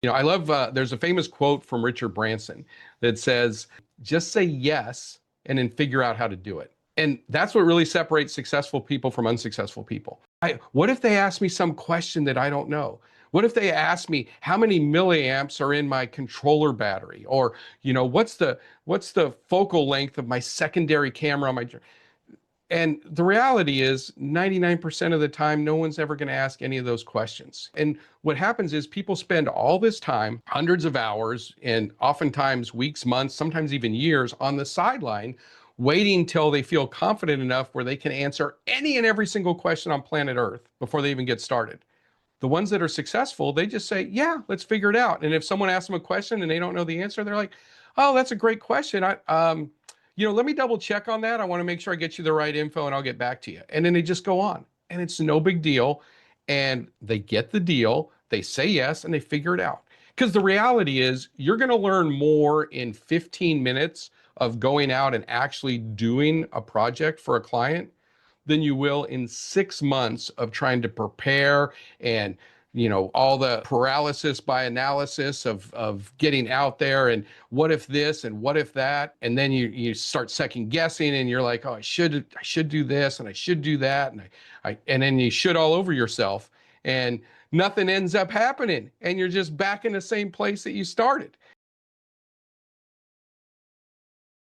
I love, there's a famous quote from Richard Branson that says, just say yes and then figure out how to do it. And that's what really separates successful people from unsuccessful people. What if they ask me some question that I don't know? What if they ask me how many milliamps are in my controller battery? Or, what's the focal length of my secondary camera on my, and the reality is 99% of the time, no one's ever going to ask any of those questions. And what happens is people spend all this time, hundreds of hours, and oftentimes weeks, months, sometimes even years on the sideline, waiting till they feel confident enough where they can answer any and every single question on planet Earth before they even get started. The ones that are successful, they just say, yeah, let's figure it out. And if someone asks them a question and they don't know the answer, they're like, oh, that's a great question. Let me double check on that. I want to make sure I get you the right info and I'll get back to you. And then they just go on and it's no big deal. And they get the deal, they say yes, and they figure it out. Because the reality is, you're going to learn more in 15 minutes of going out and actually doing a project for a client than you will in 6 months of trying to prepare and all the paralysis by analysis of getting out there and what if this and what if that, and then you start second guessing and you're like, oh, I should do this and I should do that, and then you should all over yourself and nothing ends up happening and you're just back in the same place that you started.